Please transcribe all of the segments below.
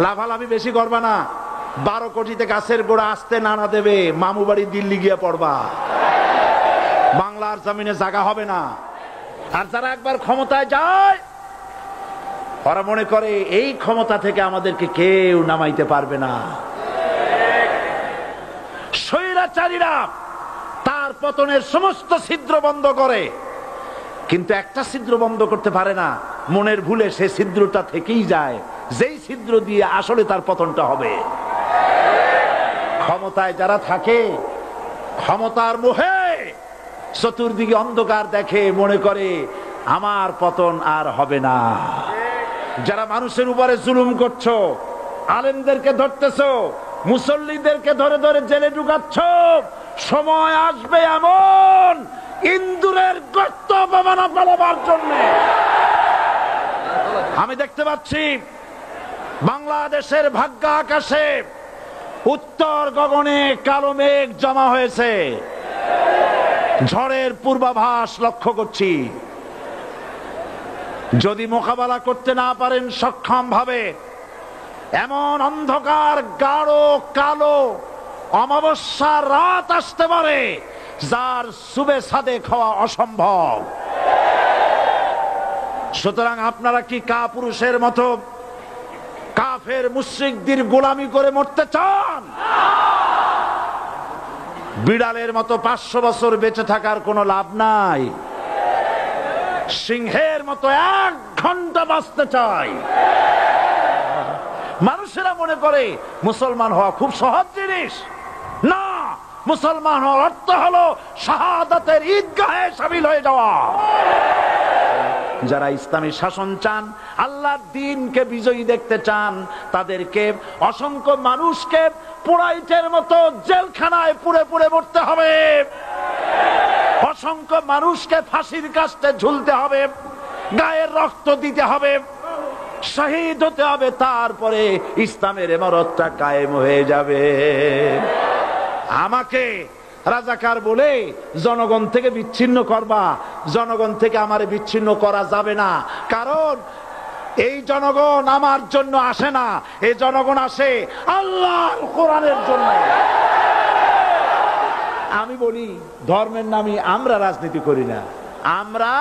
লাফালাফি বেশি করবা না। 12 কোটিতে গাছের গোড়া আসতে নানা দেবে, মামু বাড়ি দিল্লি গিয়ে পড়বা, বাংলার জমিনে জায়গা হবে না। আর যারা একবার ক্ষমতায় যায় ওরা মনে করে এই ক্ষমতা থেকে আমাদেরকে কেউ নামাইতে পারবে না। স্বৈরাচারীরা তার পতনের সমস্ত ছিদ্র বন্ধ করে, কিন্তু একটা ছিদ্র বন্ধ করতে পারে না, মনের ভুলে সে ছিদ্রটা থেকেই যায়, যেই ছিদ্র দিয়ে আসলে তার পতনটা হবে। ক্ষমতায় যারা থাকে ক্ষমতার মোহে চতুর্দিকে অন্ধকার দেখে, মনে করে আমার পতন আর হবে না। যারা মানুষের উপরে জুলুম করছো, আলেমদেরকে ধরতেছো, মুসল্লিদেরকে ধরে ধরে জেলে ঢুকাচ্ছ, সময় আসবে এমন ইন্দুরের গর্ত অপমানা পালাবার জন্য। আমি দেখতে পাচ্ছি বাংলাদেশের ভাগ্য আকাশে উত্তর গগনে কালো মেঘ জমা হয়েছে, ঝড়ের পূর্বাভাস লক্ষ্য করছি। যদি মোকাবেলা করতে না পারেন সক্ষম ভাবে, এমন অন্ধকার গাঢ় কালো অমাবস্যার রাত আসতে পারে যার সুবে সাদে খাওয়া অসম্ভব। সুতরাং আপনারা কি কাপুরুষের মতো কাফের মুশরিকদের গোলামি করে মরতে চান? বিড়ালের মতো 500 বছর বেঁচে থাকার কোনো লাভ নাই। সিংহের মতো 1 ঘন্টা বাঁচতে চাই। মানুষেরা মনে করে মুসলমান হওয়া খুব সহজ জিনিস। না, মুসলমান হওয়ার অর্থ হলো শাহাদাতের ঈদগাহে শামিল হয়ে যাওয়া। যারা ইসলামী শাসন চান, আল্লাহর দ্বীনকে বিজয়ী দেখতে চান, তাদেরকে অসংখ্য মানুষকে পোড়াইটের মতো জেলখানায় পুড়ে পুড়ে মরতে হবে, অসংখ্য মানুষকে ফাঁসির কাস্টে ঝুলতে হবে, গায়ের রক্ত দিতে হবে, শহীদ হতে হবে, তারপরে ইসলামের ইমারতটা কায়েম হয়ে যাবে। আমাকে রাজাকার বলে জনগণ থেকে বিচ্ছিন্ন করবা, জনগণ থেকে আমারে বিচ্ছিন্ন করা যাবে না। কারণ এই জনগণ আমার জন্য আসে না, এই জনগণ আসে আল্লাহর কোরআনের জন্য। আমি বলি ধর্মের নামে আমরা রাজনীতি করি না, আমরা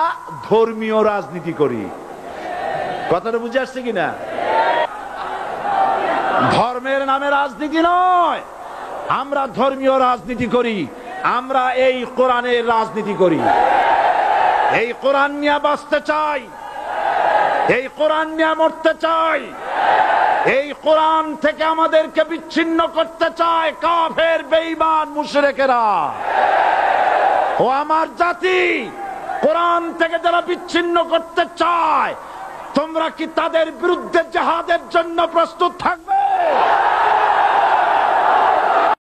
ধর্মীয় রাজনীতি করি। কথাটা বুঝে আসছে কিনা? ধর্মের নামে রাজনীতি নয়, আমরা ধর্মীয় রাজনীতি করি, আমরা এই কোরআনের রাজনীতি করি। এই কোরআন নিয়ে বাঁচতে চাই, এই কোরআন নিয়ে মরতে চাই, এই কোরআন থেকে আমাদেরকে বিচ্ছিন্ন করতে চায় কাফের বেঈমান মুশরিকেরা। ও আমার জাতি, কোরআন থেকে যারা বিচ্ছিন্ন করতে চায়, তোমরা কি তাদের বিরুদ্ধে জিহাদের জন্য প্রস্তুত থাকবে?